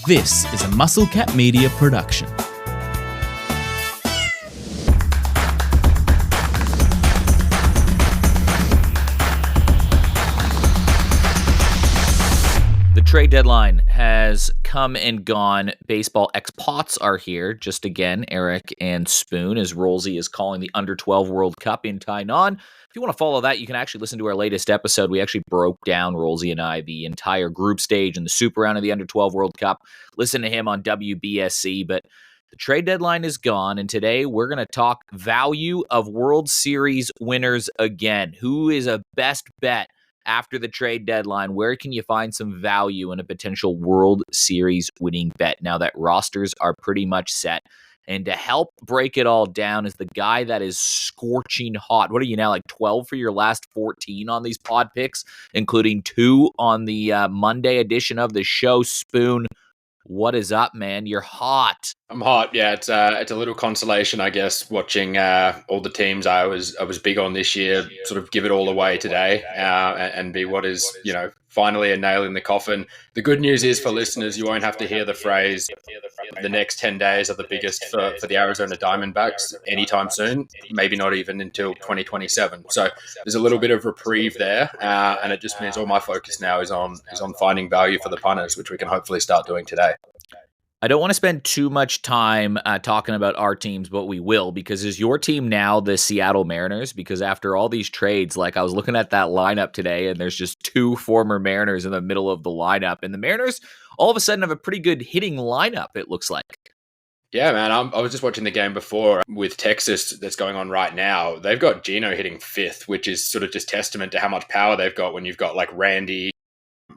This is a Muscle-Cat Media production. The trade deadline has come and gone. Baseball expots are here. Just again, Eric and Spoon, as Rolsey is calling the Under-12 World Cup in Tainan. If you want to follow that, you can actually listen to our latest episode. We actually broke down, Rolsey and I, the entire group stage and the super round of the Under-12 World Cup. Listen to him on WBSC, but the trade deadline is gone, and today we're going to talk value of World Series winners again. Who is a best bet after the trade deadline? Where can you find some value in a potential World Series winning bet now that rosters are pretty much set? And to help break it all down is the guy that is scorching hot. What are you now, like 12 for your last 14 on these pod picks, including 2 on the Monday edition of the show? Spoon, what is up, man? You're hot. I'm hot. Yeah, it's a little consolation, I guess, watching all the teams I was big on this year sort of give it all away today and be what is, finally a nail in the coffin. The good news is for listeners, you won't have to hear the phrase the next 10 days are the biggest for the Arizona Diamondbacks anytime soon, maybe not even until 2027. So there's a little bit of reprieve there, and it just means all my focus now is on finding value for the punters, which we can hopefully start doing today. I don't want to spend too much time talking about our teams, but we will, because is your team now the Seattle Mariners? Because after all these trades, like I was looking at that lineup today, and there's just 2 former Mariners in the middle of the lineup, and the Mariners all of a sudden have a pretty good hitting lineup, it looks like. Yeah, man, I was just watching the game before with Texas that's going on right now. They've got Geno hitting 5th, which is sort of just testament to how much power they've got when you've got like Randy,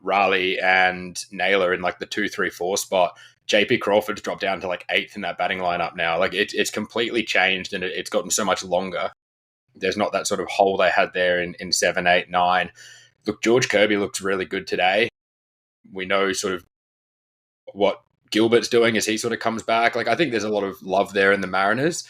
Raleigh, and Naylor in like the 2, 3, 4 spot. JP Crawford's dropped down to like 8th in that batting lineup now. Like it's completely changed, and it's gotten so much longer. There's not that sort of hole they had there in 7, 8, 9. Look, George Kirby looks really good today. We know sort of what Gilbert's doing as he sort of comes back. Like I think there's a lot of love there in the Mariners.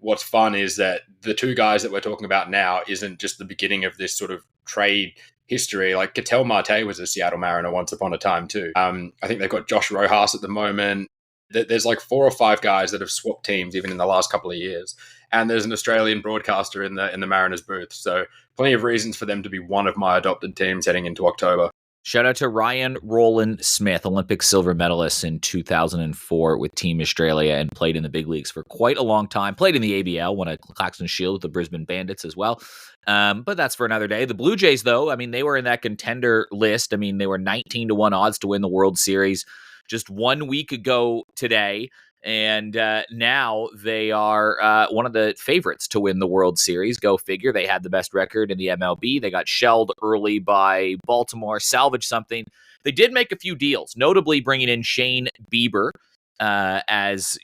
What's fun is that the 2 guys that we're talking about now isn't just the beginning of this sort of trade history. Like Ketel Marte was a Seattle Mariner once upon a time too. I think they've got Josh Rojas at the moment. There's like 4 or 5 guys that have swapped teams even in the last couple of years. And there's an Australian broadcaster in the Mariners booth. So plenty of reasons for them to be one of my adopted teams heading into October. Shout out to Ryan Roland Smith, Olympic silver medalist in 2004 with Team Australia and played in the big leagues for quite a long time. Played in the ABL, won a Claxton Shield with the Brisbane Bandits as well. But that's for another day. The Blue Jays, though, I mean, they were in that contender list. I mean, they were 19-1 odds to win the World Series just 1 week ago today. And now they are one of the favorites to win the World Series. Go figure. They had the best record in the MLB. They got shelled early by Baltimore, salvaged something. They did make a few deals, notably bringing in Shane Bieber as,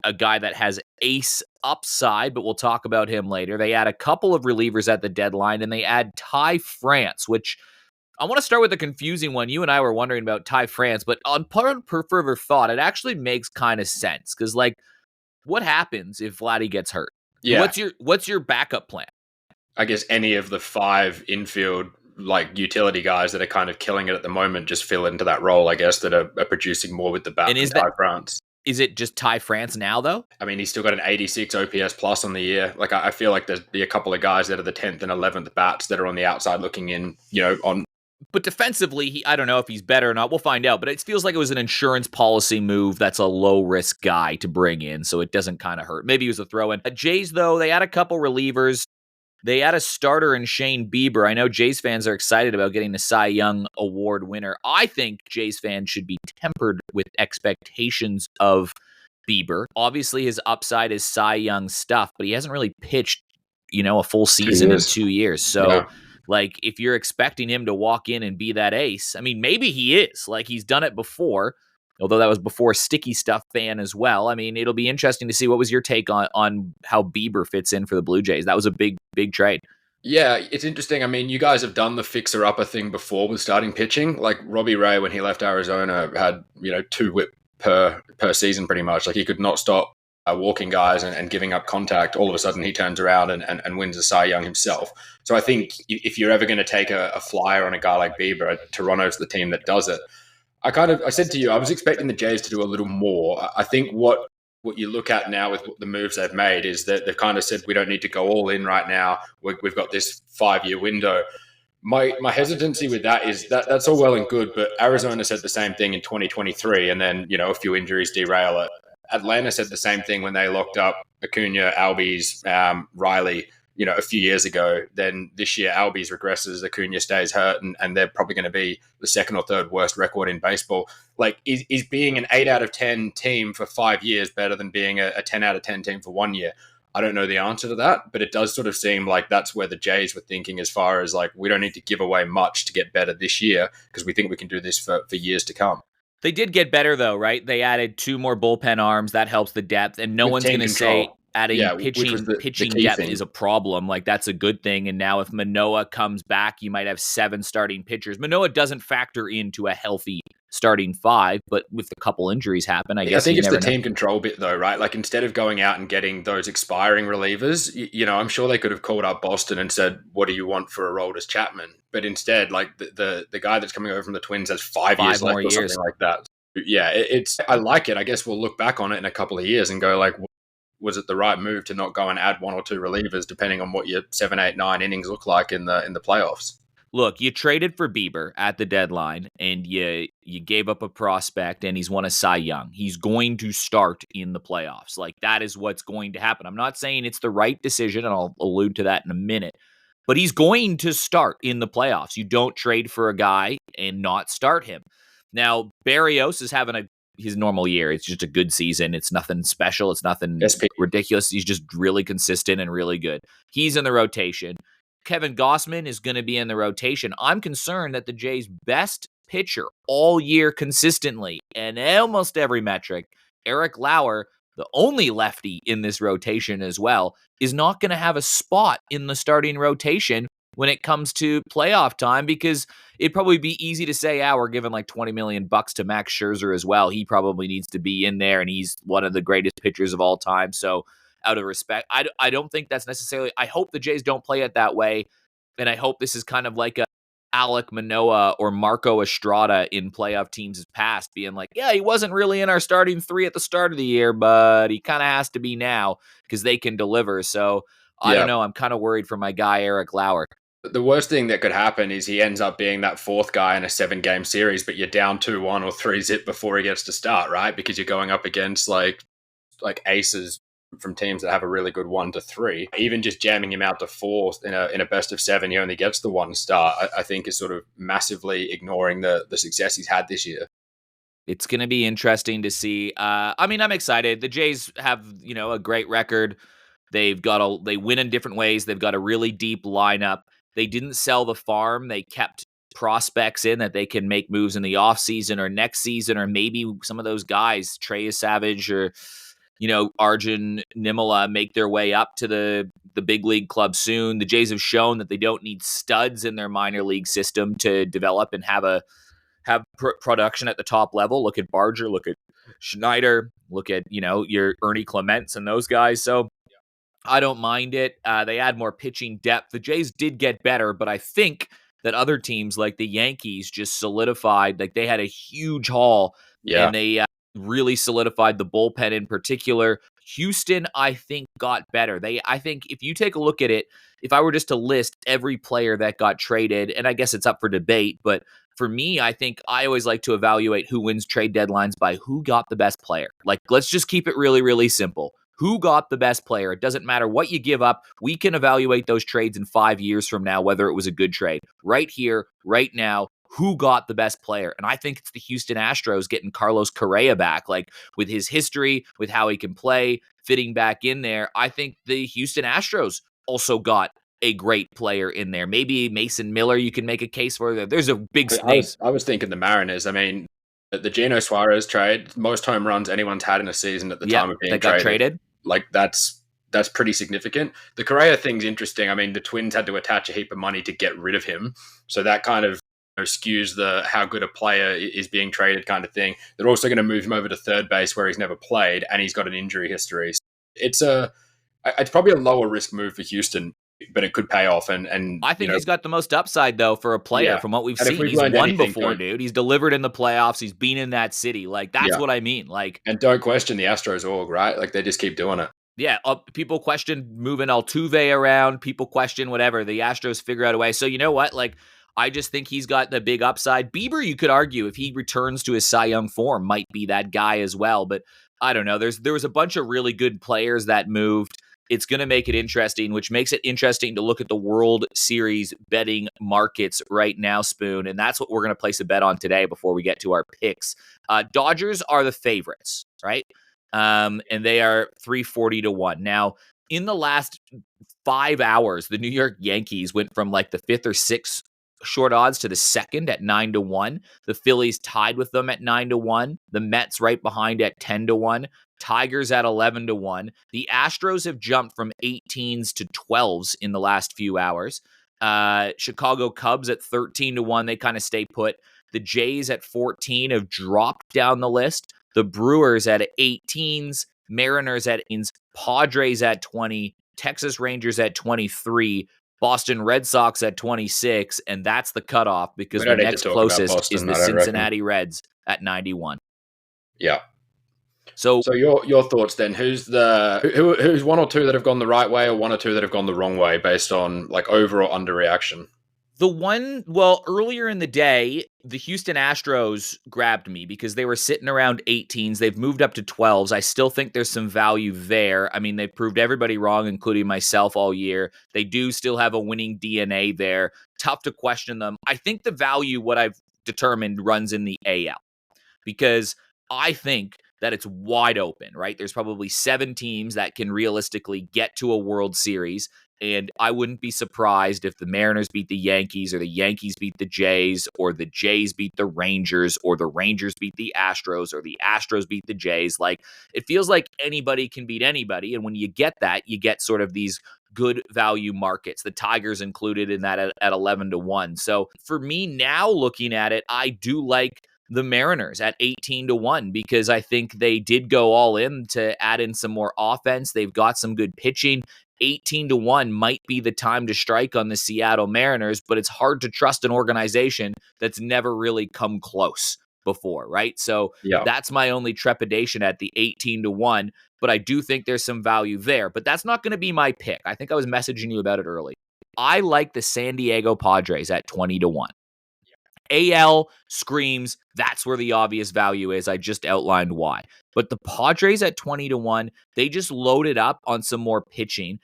a guy that has ace upside, but we'll talk about him later. They add a couple of relievers at the deadline, and they add Ty France, which I want to start with a confusing one. You and I were wondering about Ty France, but on further thought, it actually makes kind of sense because, like, what happens if Vladdy gets hurt? Yeah. What's your backup plan? I guess any of the 5 infield like utility guys that are kind of killing it at the moment just fill into that role, I guess, that are producing more with the bat than Ty France. Is it just Ty France now, though? I mean, he's still got an 86 OPS plus on the year. Like, I feel like there's be a couple of guys that are the 10th and 11th bats that are on the outside looking in, on. But defensively, I don't know if he's better or not. We'll find out. But it feels like it was an insurance policy move. That's a low-risk guy to bring in, so it doesn't kind of hurt. Maybe he was a throw-in. At Jays, though, they had a couple relievers. They had a starter in Shane Bieber. I know Jays fans are excited about getting the Cy Young Award winner. I think Jays fans should be tempered with expectations of Bieber. Obviously, his upside is Cy Young stuff, but he hasn't really pitched, a full season in 2 years. So, Yeah. Like, if you're expecting him to walk in and be that ace, I mean, maybe he is. Like, he's done it before, although that was before Sticky Stuff fan as well. I mean, it'll be interesting to see. What was your take on how Bieber fits in for the Blue Jays? That was a big, big trade. Yeah, it's interesting. I mean, you guys have done the fixer-upper thing before with starting pitching. Like, Robbie Ray, when he left Arizona, had, 2 whip per season pretty much. Like, he could not stop walking guys and giving up contact. All of a sudden he turns around and wins a Cy Young himself. So I think if you're ever going to take a flyer on a guy like Bieber, Toronto's the team that does it. I said to you, I was expecting the Jays to do a little more. I think what you look at now with the moves they've made is that they've kind of said we don't need to go all in right now. We've got this 5 year window. My hesitancy with that is that's all well and good, but Arizona said the same thing in 2023, and then a few injuries derail it. Atlanta said the same thing when they locked up Acuna, Albies, Riley, a few years ago. Then this year, Albies regresses, Acuna stays hurt, and they're probably going to be the second or third worst record in baseball. Like, is being an 8 out of 10 team for 5 years better than being a 10 out of 10 team for 1 year? I don't know the answer to that, but it does sort of seem like that's where the Jays were thinking, as far as like, we don't need to give away much to get better this year because we think we can do this for years to come. They did get better, though, right? They added 2 more bullpen arms. That helps the depth. And no With one's team going to say control. adding Yeah, which was the pitching key depth thing. is a problem. Like, that's a good thing. And now if Manoah comes back, you might have 7 starting pitchers. Manoah doesn't factor into a healthy starting 5, but with a couple injuries happen, I guess think you it's the never know. team control bit, though, right? Like, instead of going out and getting those expiring relievers, I'm sure they could have called up Boston and said, "What do you want for Aroldis Chapman?" But instead, like, the guy that's coming over from the Twins has 5 years more left or years. something like that. Yeah, I like it. I guess we'll look back on it in a couple of years and go like, was it the right move to not go and add 1 or 2 relievers, depending on what your 7, 8, 9 innings look like in the playoffs? Look, you traded for Bieber at the deadline, and you gave up a prospect, and he's won a Cy Young. He's going to start in the playoffs. Like, that is what's going to happen. I'm not saying it's the right decision, and I'll allude to that in a minute, but he's going to start in the playoffs. You don't trade for a guy and not start him. Now, Barrios is having his normal year. It's just a good season. It's nothing special. It's nothing ridiculous. He's just really consistent and really good. He's in the rotation. Kevin Gossman is going to be in the rotation. I'm concerned that the Jays' best pitcher all year consistently and almost every metric, Eric Lauer, the only lefty in this rotation as well, is not going to have a spot in the starting rotation when it comes to playoff time, because it'd probably be easy to say, we're giving like $20 million to Max Scherzer as well. He probably needs to be in there, and he's one of the greatest pitchers of all time. So out of respect, I don't think that's necessarily, I hope the Jays don't play it that way. And I hope this is kind of like a Alek Manoah or Marco Estrada in playoff teams past, being like, yeah, he wasn't really in our starting 3 at the start of the year, but he kind of has to be now because they can deliver. So I don't know. I'm kind of worried for my guy, Eric Lauer. The worst thing that could happen is he ends up being that 4th guy in a 7-game series, but you're down 2-1 or 3-zip before he gets to start, right? Because you're going up against like aces from teams that have a really good 1-3. Even just jamming him out to 4 in a best of 7, he only gets the 1 start, I think is sort of massively ignoring the success he's had this year. It's going to be interesting to see. I'm excited. The Jays have, a great record. They win in different ways. They've got a really deep lineup. They didn't sell the farm. They kept prospects in that they can make moves in the offseason or next season, or maybe some of those guys, Trey Savage or, Arjun Nimala, make their way up to the big league club soon. The Jays have shown that they don't need studs in their minor league system to develop and have production at the top level. Look at Barger, look at Schneider, look at, your Ernie Clements and those guys. So I don't mind it. They add more pitching depth. The Jays did get better, but I think that other teams like the Yankees just solidified, like they had a huge haul, and they really solidified the bullpen in particular. Houston, I think, got better. I think if you take a look at it, if I were just to list every player that got traded, and I guess it's up for debate, but for me, I think I always like to evaluate who wins trade deadlines by who got the best player. Like, let's just keep it really, really simple. Who got the best player? It doesn't matter what you give up. We can evaluate those trades in 5 years from now, whether it was a good trade. Right here, right now, who got the best player? And I think it's the Houston Astros getting Carlos Correa back, like with his history, with how he can play, fitting back in there. I think the Houston Astros also got a great player in there. Maybe Mason Miller, you can make a case for. There's a big name. I was thinking the Mariners. I mean, the Geno Suarez trade, most home runs anyone's had in a season at the time of being traded. Like, that's pretty significant. The Correa thing's interesting. I mean, the Twins had to attach a heap of money to get rid of him, so that kind of skews the how good a player is being traded kind of thing. They're also going to move him over to third base where he's never played, and he's got an injury history. So it's probably a lower risk move for Houston. but it could pay off. And I think he's got the most upside, though, for a player yeah. from what we've And if seen. we've He's learned won anything, before, dude. He's delivered in the playoffs. He's been in that city. Like, that's yeah. what I mean. Like, And don't question the Astros org, right? Like they just keep doing it. yeah, people question moving Altuve around. People question whatever. The Astros figure out a way. So you know what? Like, I just think he's got the big upside. Bieber, you could argue, if he returns to his Cy Young form, might be that guy as well. But I don't know. There was a bunch of really good players that moved. It's going to make it interesting, which makes it interesting to look at the World Series betting markets right now, Spoon. And that's what we're going to place a bet on today before we get to our picks. Dodgers are the favorites, right? And they are 340 to 1. Now, in the last 5 hours, the New York Yankees went from like the fifth or sixth short odds to the second at 9 to 1. The Phillies tied with them at 9 to 1. The Mets right behind at 10 to 1. Tigers at 11 to 1. The Astros have jumped from 18s to 12s in the last few hours. Chicago Cubs at 13 to 1. They kind of stay put. The Jays at 14 have dropped down the list. The Brewers at 18s, Mariners at 18s, Padres at 20, Texas Rangers at 23, Boston Red Sox at 26, and that's the cutoff because the next closest is the Cincinnati Reds at 91. Yeah. So your thoughts then? Who's one or two that have gone the right way, or one or two that have gone the wrong way, based on like over or under reaction? Earlier in the day, the Houston Astros grabbed me because they were sitting around 18s. They've moved up to 12s. I still think there's some value there. I mean, they've proved everybody wrong, including myself, all year. They do still have a winning DNA there. Tough to question them. I think the value, what I've determined, runs in the AL because I think that it's wide open, right? There's probably 7 teams that can realistically get to a World Series. And I wouldn't be surprised if the Mariners beat the Yankees, or the Yankees beat the Jays, or the Jays beat the Rangers, or the Rangers beat the Astros, or the Astros beat the Jays. Like, it feels like anybody can beat anybody. And when you get that, you get sort of these good value markets, the Tigers included in that at 11 to 1. So for me now, looking at it, I do like the Mariners at 18 to 1 because I think they did go all in to add in some more offense. They've got some good pitching. 18 to 1 might be the time to strike on the Seattle Mariners, but it's hard to trust an organization that's never really come close before, right? So That's my only trepidation at the 18 to 1, but I do think there's some value there. But that's not going to be my pick. I think I was messaging you about it early. I like the San Diego Padres at 20 to 1. AL screams, that's where the obvious value is. I just outlined why. But the Padres at 20 to 1, they just loaded up on some more pitching.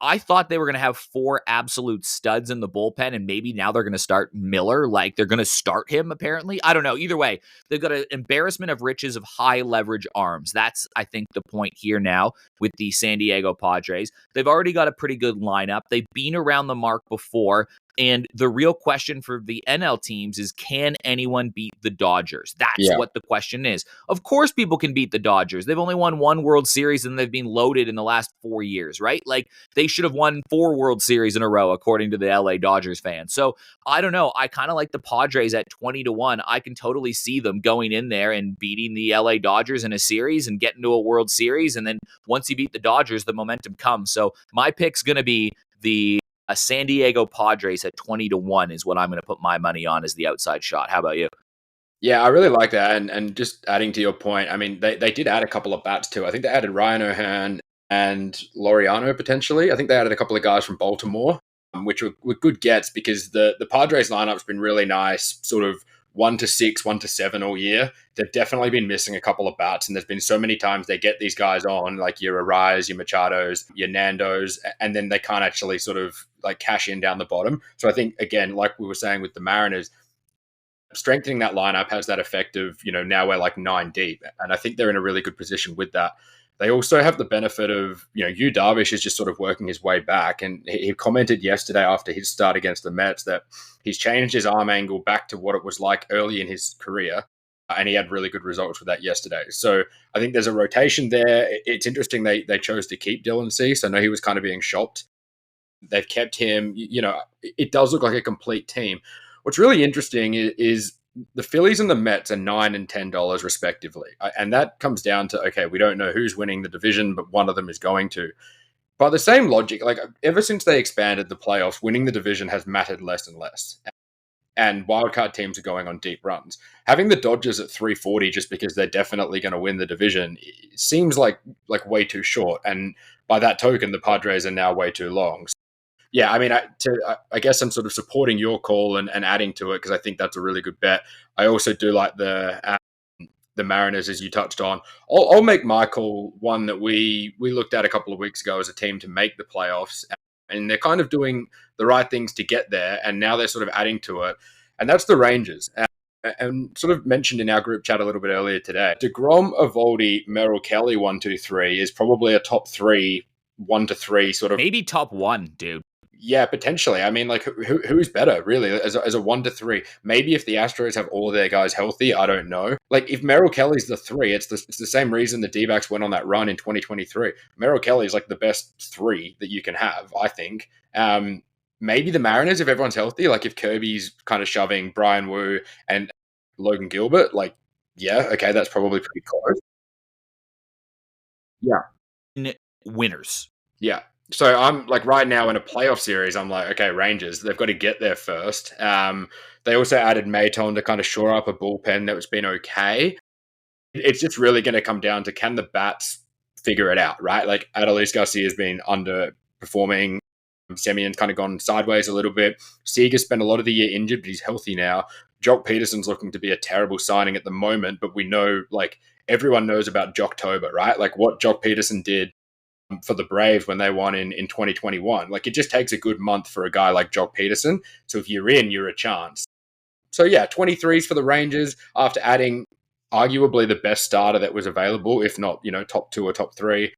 I thought they were going to have 4 absolute studs in the bullpen, and maybe now they're going to start Miller. Like, they're going to start him, apparently. I don't know. Either way, they've got an embarrassment of riches of high leverage arms. That's, I think, the point here now with the San Diego Padres. They've already got a pretty good lineup. They've been around the mark before. And the real question for the NL teams is, can anyone beat the Dodgers? That's what the question is. Of course people can beat the Dodgers. They've only won 1 World Series and they've been loaded in the last 4 years, right? Like, they should have won 4 World Series in a row, according to the LA Dodgers fans. So I don't know. I kind of like the Padres at 20 to 1. I can totally see them going in there and beating the LA Dodgers in a series and getting to a World Series. And then once you beat the Dodgers, the momentum comes. So my pick's going to be the San Diego Padres at 20 to 1 is what I'm going to put my money on as the outside shot. How about you? Yeah, I really like that. And just adding to your point, I mean, they did add a couple of bats too. I think they added Ryan O'Hearn and Laureano potentially. I think they added a couple of guys from Baltimore, which were good gets because the Padres lineup's been really nice, sort of 1 to 6, 1 to 7 all year. They've definitely been missing a couple of bats, and there's been so many times they get these guys on, like your Arise, your Machados, your Nandos, and then they can't actually sort of like cash in down the bottom. So I think, again, like we were saying with the Mariners, strengthening that lineup has that effect of, now we're like 9 deep, and I think they're in a really good position with that. They also have the benefit of, Yu Darvish is just sort of working his way back. And he commented yesterday after his start against the Mets that he's changed his arm angle back to what it was like early in his career. And he had really good results with that yesterday. So I think there's a rotation there. It's interesting they chose to keep Dylan Cease. I know he was kind of being shopped. They've kept him. It does look like a complete team. What's really interesting is the Phillies and the Mets are $9 and $10 respectively. And that comes down to, okay, we don't know who's winning the division, but one of them is going to. by the same logic, like ever since they expanded the playoffs, winning the division has mattered less and less. And wildcard teams are going on deep runs. Having the Dodgers at 340 just because they're definitely going to win the division seems like way too short. And by that token, the Padres are now way too long. So, yeah, I mean, I guess I'm sort of supporting your call and adding to it because I think that's a really good bet. I also do like the Mariners, as you touched on. I'll make my call one that we looked at a couple of weeks ago as a team to make the playoffs, and they're kind of doing the right things to get there, and now they're sort of adding to it, and that's the Rangers. And sort of mentioned in our group chat a little bit earlier today, DeGrom, Eovaldi, Merrill Kelly, 1, 2, 3 is probably a top 3, 1 to 3 sort of. Maybe top 1, dude. Yeah, potentially. I mean, like, who's better, really, as a 1 to 3? Maybe if the Astros have all of their guys healthy, I don't know. Like, if Merrill Kelly's the 3, it's the same reason the D-backs went on that run in 2023. Merrill Kelly's like the best 3 that you can have, I think. Maybe the Mariners, if everyone's healthy, like if Kirby's kind of shoving Brian Wu and Logan Gilbert, like, yeah, okay, that's probably pretty close. Yeah. Winners. Yeah. So I'm like right now in a playoff series, I'm like, okay, Rangers, they've got to get there first. They also added Mayton to kind of shore up a bullpen that was been okay. It's just really going to come down to can the bats figure it out, right? Like Adolis Garcia has been underperforming. Semion's kind of gone sideways a little bit. Seager spent a lot of the year injured, but he's healthy now. Jock Peterson's looking to be a terrible signing at the moment, but we know, like, everyone knows about Jocktober, right? Like what Jock Peterson did for the Braves when they won in 2021. Like it just takes a good month for a guy like Jock Peterson. So if you're in, you're a chance. So yeah, 23s for the Rangers after adding arguably the best starter that was available, if not, top 2 or top 3.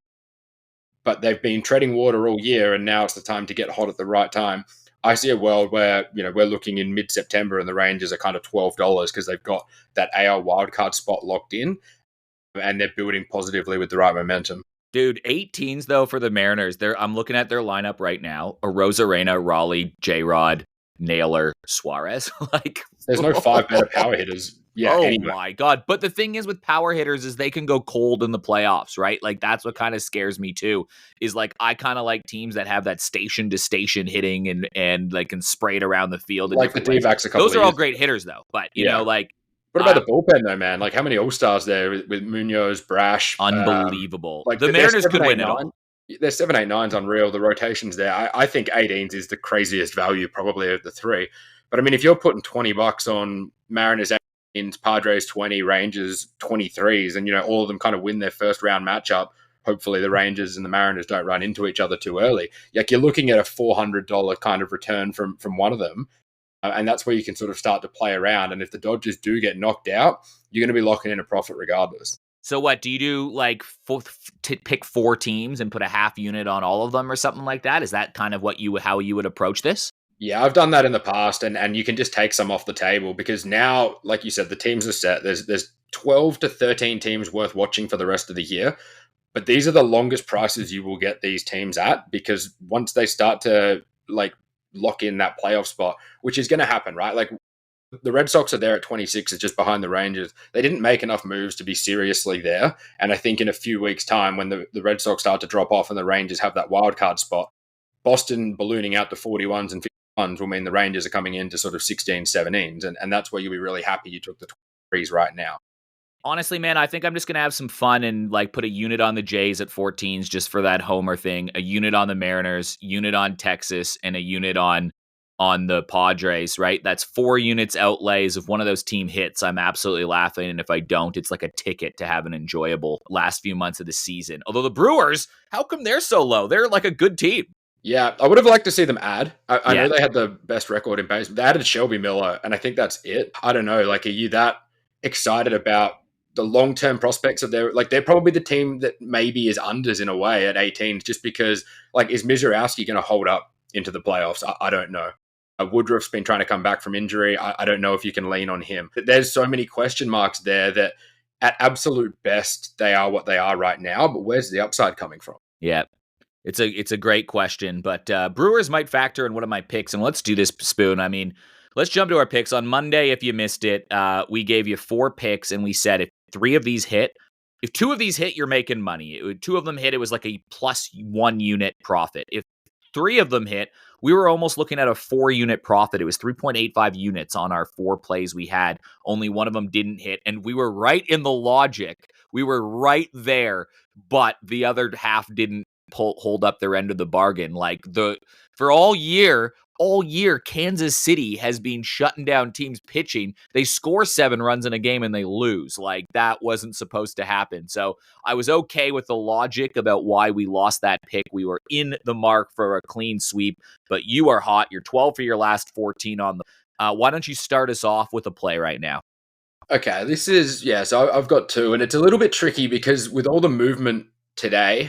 But they've been treading water all year, and now it's the time to get hot at the right time. I see a world where, we're looking in mid-September and the Rangers are kind of $12 because they've got that AL wildcard spot locked in and they're building positively with the right momentum. Dude, 18s though for the Mariners. I'm looking at their lineup right now. Arozarena, Raleigh, J-Rod, Naylor, Suarez. Like there's no 5 better power hitters. Yeah. Anyway. My God. But the thing is with power hitters is they can go cold in the playoffs, right? Like that's what kind of scares me too. Is like I kind of like teams that have that station to station hitting and like can spray it around the field. Like the D-backs a couple. Those are all great hitters though. But you know, like. What about the bullpen, though, man? Like, how many All-Stars there with Munoz, Brash? Unbelievable. Like the Mariners could win it all. Their 7, 8, 9's unreal. The rotation's there. I think 18s is the craziest value probably of the 3. But, I mean, if you're putting $20 on Mariners 18s, Padres 20, Rangers 23s, and, all of them kind of win their first-round matchup, hopefully the Rangers and the Mariners don't run into each other too early. Like, you're looking at a $400 kind of return from one of them. And that's where you can sort of start to play around. And if the Dodgers do get knocked out, you're going to be locking in a profit regardless. So what, do you do like pick 4 teams and put a half unit on all of them or something like that? Is that kind of how you would approach this? Yeah, I've done that in the past and you can just take some off the table because now, like you said, the teams are set. There's 12 to 13 teams worth watching for the rest of the year. But these are the longest prices you will get these teams at because once they start to lock in that playoff spot, which is going to happen, right? Like the Red Sox are there at 26, it's just behind the Rangers. They didn't make enough moves to be seriously there. And I think in a few weeks' time, when the Red Sox start to drop off and the Rangers have that wild card spot, Boston ballooning out to 41s and 51s will mean the Rangers are coming into sort of 16s, 17s. And that's where you'll be really happy you took the 23s right now. Honestly, man, I think I'm just going to have some fun and put a unit on the Jays at 14s just for that homer thing, a unit on the Mariners, unit on Texas, and a unit on the Padres, right? That's 4 units outlays. If one of those team hits, I'm absolutely laughing. And if I don't, it's like a ticket to have an enjoyable last few months of the season. Although the Brewers, how come they're so low? They're like a good team. Yeah, I would have liked to see them add. I know they had the best record in baseball. They added Shelby Miller, and I think that's it. I don't know. Like, are you that excited about the long-term prospects of they're probably the team that maybe is unders in a way at 18s just because, is Mizorowski going to hold up into the playoffs? I don't know. Woodruff's been trying to come back from injury. I don't know if you can lean on him. There's so many question marks there that at absolute best, they are what they are right now, but where's the upside coming from? Yeah. It's a great question, but Brewers might factor in one of my picks, and let's do this, Spoon. I mean, let's jump to our picks. On Monday, if you missed it, we gave you 4 picks, and we said if 3 of these hit, If 2 of these hit, you're making money. 2 of them hit, it was like a plus 1 unit profit. If 3 of them hit, we were almost looking at a 4-unit profit. It was 3.85 units on our 4 plays we had. Only one of them didn't hit, and we were right in the logic. We were right there, but the other half didn't hold up their end of the bargain. For all year, Kansas City has been shutting down teams pitching. They score 7 runs in a game and they lose. That wasn't supposed to happen. So I was okay with the logic about why we lost that pick. We were in the mark for a clean sweep, but you are hot. You're 12 for your last 14 on the. Why don't you start us off with a play right now? Okay, this is, so I've got 2, and it's a little bit tricky because with all the movement today,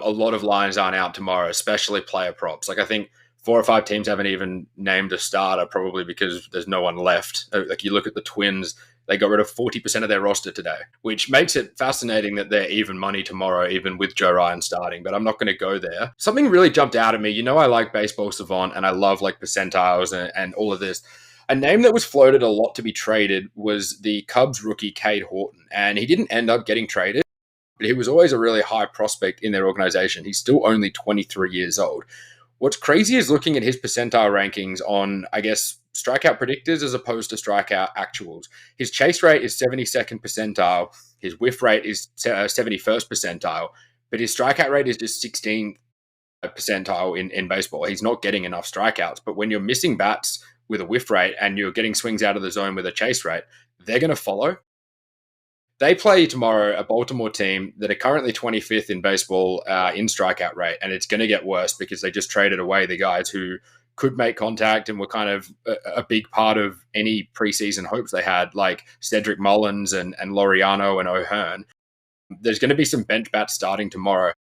a lot of lines aren't out tomorrow, especially player props. I think 4 or 5 teams haven't even named a starter, probably because there's no one left. You look at the Twins, they got rid of 40% of their roster today, which makes it fascinating that they're even money tomorrow, even with Joe Ryan starting, but I'm not going to go there. Something really jumped out at me. I like Baseball Savant, and I love percentiles and all of this. A name that was floated a lot to be traded was the Cubs rookie Cade Horton, and he didn't end up getting traded, but he was always a really high prospect in their organization. He's still only 23 years old. What's crazy is looking at his percentile rankings on, I guess, strikeout predictors as opposed to strikeout actuals. His chase rate is 72nd percentile. His whiff rate is 71st percentile, but his strikeout rate is just 16th percentile in baseball. He's not getting enough strikeouts, but when you're missing bats with a whiff rate and you're getting swings out of the zone with a chase rate, they're going to follow. They play tomorrow a Baltimore team that are currently 25th in baseball in strikeout rate, and it's going to get worse because they just traded away the guys who could make contact and were kind of a big part of any preseason hopes they had, like Cedric Mullins and Laureano and O'Hearn. There's going to be some bench bats starting tomorrow.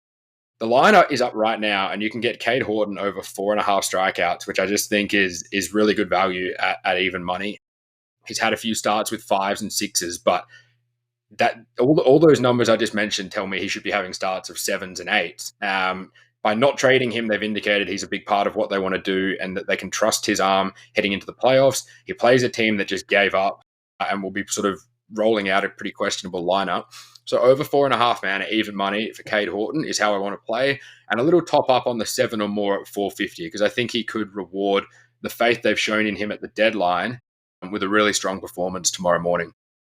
The lineup is up right now, and you can get Cade Horton over 4.5 strikeouts, which I just think is really good value at even money. He's had a few starts with 5s and 6s, but that all those numbers I just mentioned tell me he should be having starts of 7s and 8s. By not trading him, they've indicated he's a big part of what they want to do and that they can trust his arm heading into the playoffs. He plays a team that just gave up and will be sort of rolling out a pretty questionable lineup. So over 4.5, man, at even money for Cade Horton is how I want to play. And a little top up on the 7 or more at 450, because I think he could reward the faith they've shown in him at the deadline with a really strong performance tomorrow morning.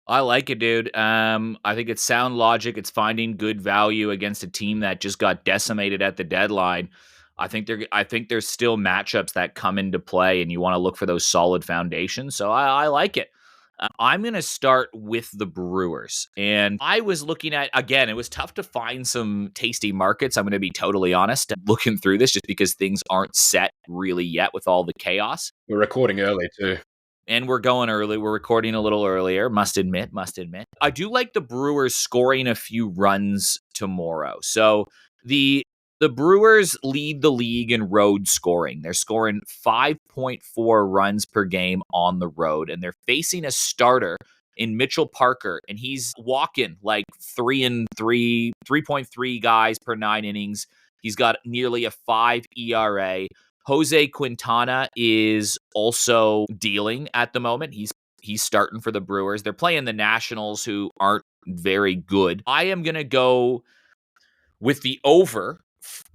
I like it, dude. I think it's sound logic. It's finding good value against a team that just got decimated at the deadline. I think there's still matchups that come into play, and you want to look for those solid foundations. So I like it. I'm going to start with the Brewers. And I was looking at, again, it was tough to find some tasty markets. I'm going to be totally honest, looking through this just because things aren't set really yet with all the chaos. We're recording early too. And we're going early. We're recording a little earlier. Must admit. I do like the Brewers scoring a few runs tomorrow. So the Brewers lead the league in road scoring. They're scoring 5.4 runs per game on the road, and they're facing a starter in Mitchell Parker, and he's walking 3.3 guys per 9 innings. He's got nearly a 5 ERA. Jose Quintana is also dealing at the moment. He's starting for the Brewers. They're playing the Nationals, who aren't very good. I am going to go with the over,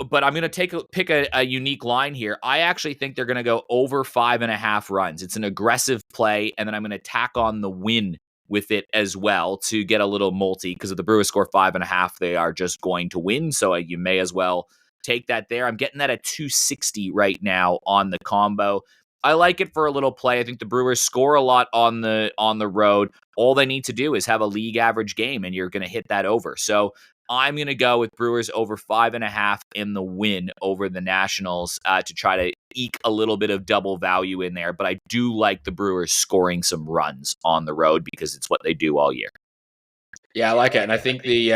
but I'm going to pick a unique line here. I actually think they're going to go over 5.5 runs. It's an aggressive play, and then I'm going to tack on the win with it as well to get a little multi, because if the Brewers score 5.5, they are just going to win. So you may as well take that there. I'm getting that at 260 right now on the combo. I like it for a little play. I think the Brewers score a lot on the road. All they need to do is have a league average game, and you're going to hit that over. So I'm going to go with Brewers over 5.5 in the win over the Nationals to try to eke a little bit of double value in there. But I do like the Brewers scoring some runs on the road because it's what they do all year. Yeah, I like it. And I think the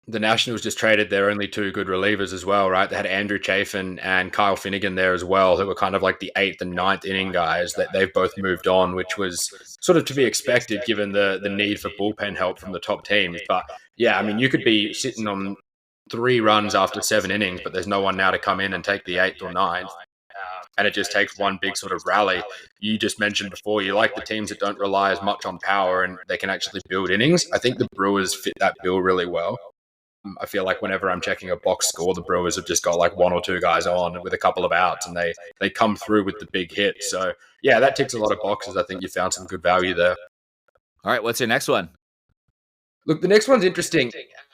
Nationals just traded their only 2 good relievers as well, right? They had Andrew Chafin and Kyle Finnegan there as well, who were kind of like the 8th and 9th inning guys. That they've both moved on, which was sort of to be expected given the need for bullpen help from the top teams. But yeah, I mean, you could be sitting on 3 runs after 7 innings, but there's no one now to come in and take the 8th or 9th. and it just takes one big sort of rally. You just mentioned before, you like the teams that don't rely as much on power and they can actually build innings. I think the Brewers fit that bill really well. I feel like whenever I'm checking a box score, the Brewers have just got like one or two guys on with a couple of outs, and they come through with the big hit. So yeah, that ticks a lot of boxes. I think you found some good value there. All right, what's your next one? Look, the next one's interesting.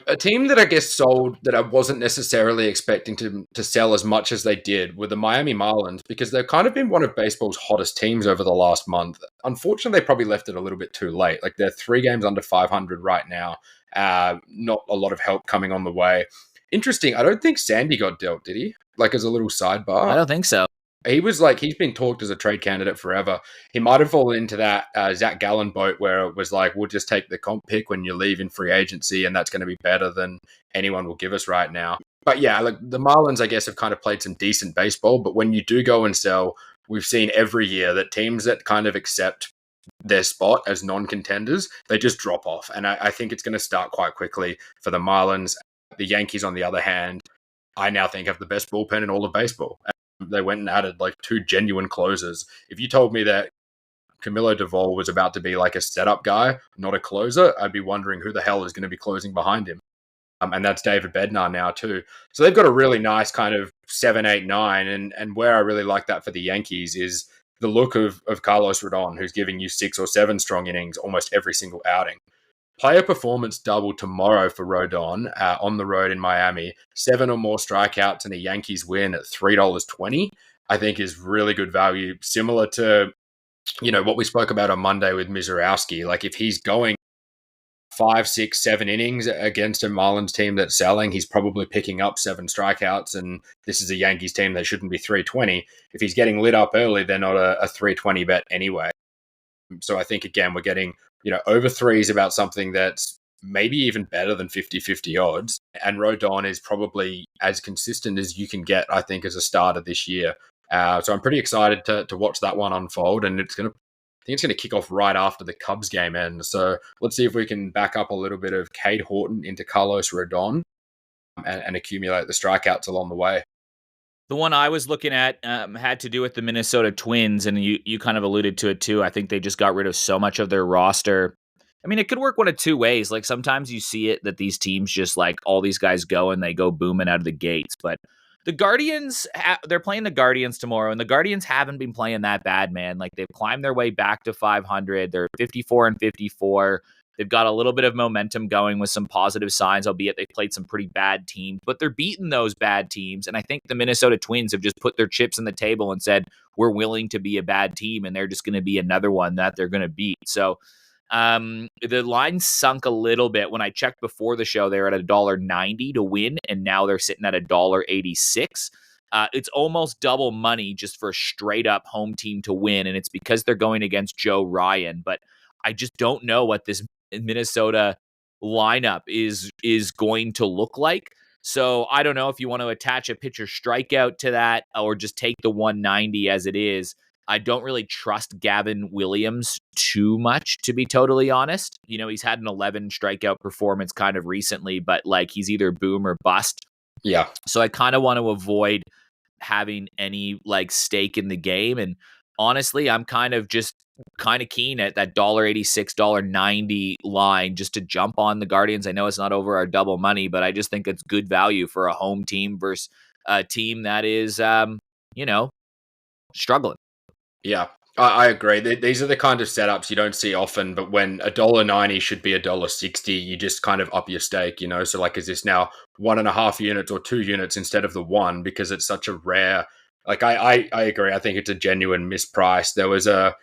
A team that I guess sold that I wasn't necessarily expecting to sell as much as they did were the Miami Marlins, because they've kind of been one of baseball's hottest teams over the last month. Unfortunately, they probably left it a little bit too late. Like they're 3 games under 500 right now. Not a lot of help coming on the way. Interesting. I don't think Sandy got dealt, did he? Like as a little sidebar. I don't think so. He was like, he's been talked as a trade candidate forever. He might have fallen into that Zach Gallen boat where it was like, we'll just take the comp pick when you leave in free agency, and that's going to be better than anyone will give us right now. But yeah, like the Marlins, I guess, have kind of played some decent baseball. But when you do go and sell, we've seen every year that teams that kind of accept their spot as non-contenders, they just drop off. And I think it's going to start quite quickly for the Marlins. The Yankees, on the other hand, I now think have the best bullpen in all of baseball. They went and added like 2 genuine closers. If you told me that Camilo Duvall was about to be like a setup guy, not a closer, I'd be wondering who the hell is going to be closing behind him. And that's David Bednar now too. So they've got a really nice kind of 7, 8, 9. And where I really like that for the Yankees is the look of Carlos Rodon, who's giving you 6 or 7 strong innings almost every single outing. Player performance double tomorrow for Rodon on the road in Miami. 7 or more strikeouts and a Yankees win at $3.20, I think is really good value. Similar to, what we spoke about on Monday with Mizorowski. Like if he's going 5, 6, 7 innings against a Marlins team that's selling, he's probably picking up 7 strikeouts, and this is a Yankees team that shouldn't be 320. If he's getting lit up early, they're not a 320 bet anyway. So I think, again, we're getting, over threes about something that's maybe even better than 50-50 odds. And Rodon is probably as consistent as you can get, I think, as a starter this year. So I'm pretty excited to watch that one unfold. And I think it's going to kick off right after the Cubs game ends. So let's see if we can back up a little bit of Cade Horton into Carlos Rodon and accumulate the strikeouts along the way. The one I was looking at had to do with the Minnesota Twins, and you kind of alluded to it too. I think they just got rid of so much of their roster. I mean, it could work one of two ways. Like sometimes you see it that these teams just like all these guys go and they go booming out of the gates. But the Guardians, they're playing the Guardians tomorrow, and the Guardians haven't been playing that bad, man. Like they've climbed their way back to 500. They're 54-54. They've got a little bit of momentum going with some positive signs, albeit they've played some pretty bad teams, but they're beating those bad teams. And I think the Minnesota Twins have just put their chips on the table and said, we're willing to be a bad team, and they're just going to be another one that they're going to beat. So the line sunk a little bit. When I checked before the show, they were at $1.90 to win, and now they're sitting at $1.86. It's almost double money just for a straight up home team to win, and it's because they're going against Joe Ryan. But I just don't know what this Minnesota lineup is going to look like. So I don't know if you want to attach a pitcher strikeout to that or just take the 190 as it is. I don't really trust Gavin Williams too much, to be totally honest. He's had an 11 strikeout performance kind of recently, but like he's either boom or bust. Yeah. So I kind of want to avoid having any like stake in the game. And honestly, I'm kind of keen at that $1.86, $1.90 line just to jump on the Guardians. I know it's not over our double money, but I just think it's good value for a home team versus a team that is, struggling. Yeah, I agree. These are the kind of setups you don't see often, but when $1.90 should be $1.60, you just kind of up your stake, So like, is this now 1.5 units or 2 units instead of the 1 because it's such a rare? Like, I agree. I think it's a genuine misprice. There was a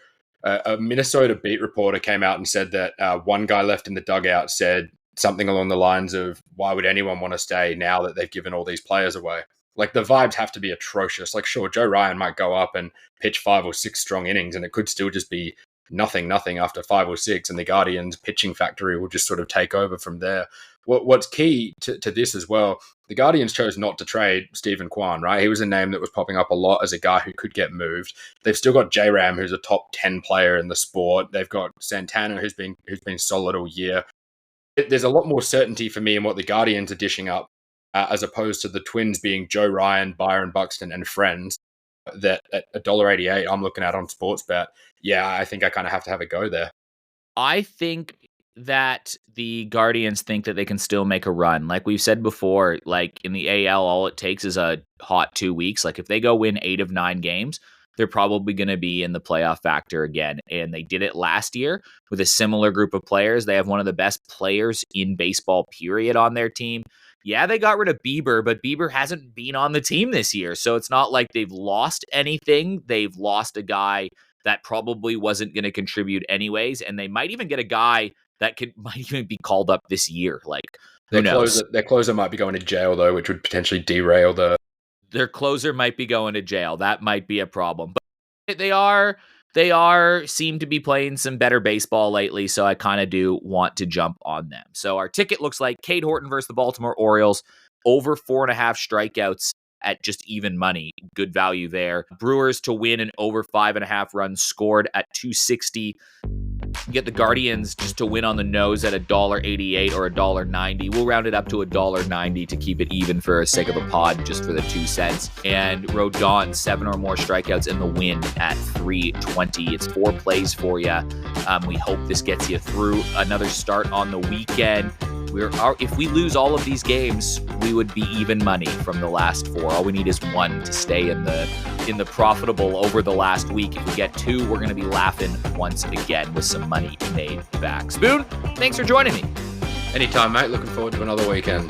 Minnesota beat reporter came out and said that one guy left in the dugout said something along the lines of, "Why would anyone want to stay now that they've given all these players away?" Like the vibes have to be atrocious. Like, sure, Joe Ryan might go up and pitch 5 or 6 strong innings, and it could still just be nothing after 5 or 6, and the Guardians' pitching factory will just sort of take over from there. What's key to this as well, the Guardians chose not to trade Stephen Kwan, right? He was a name that was popping up a lot as a guy who could get moved. They've still got J-Ram, who's a top 10 player in the sport. They've got Santana, who's been solid all year. There's a lot more certainty for me in what the Guardians are dishing up, as opposed to the Twins being Joe Ryan, Byron Buxton, and friends. that at $1.88 I'm looking at on Sportsbet, yeah, I think I kind of have to have a go there. I think that the Guardians think that they can still make a run. Like we've said before, like in the AL, all it takes is a hot 2 weeks. Like if they go win 8 of 9 games, they're probably going to be in the playoff factor again. And they did it last year with a similar group of players. They have one of the best players in baseball, period, on their team. Yeah, they got rid of Bieber, but Bieber hasn't been on the team this year. So it's not like they've lost anything. They've lost a guy that probably wasn't going to contribute anyways. And they might even get a guy that might even be called up this year. Like, who knows? Their closer might be going to jail, though, which would potentially derail Their closer might be going to jail. That might be a problem. But they seem to be playing some better baseball lately, so I kind of do want to jump on them. So our ticket looks like Cade Horton versus the Baltimore Orioles, over 4.5 strikeouts at just even money. Good value there. Brewers to win and over 5.5 runs scored at 260. You get the Guardians just to win on the nose at $1.88 or $1.90. We'll round it up to $1.90 to keep it even for the sake of a pod, just for the 2 cents. And Rodon, 7 or more strikeouts in the win at $3.20. It's 4 plays for you. We hope this gets you through another start on the weekend. If we lose all of these games, we would be even money from the last 4. All we need is 1 to stay in the profitable over the last week. If we get 2, we're going to be laughing once again with some money made back. Spoon, thanks for joining me. Anytime, mate. Looking forward to another weekend.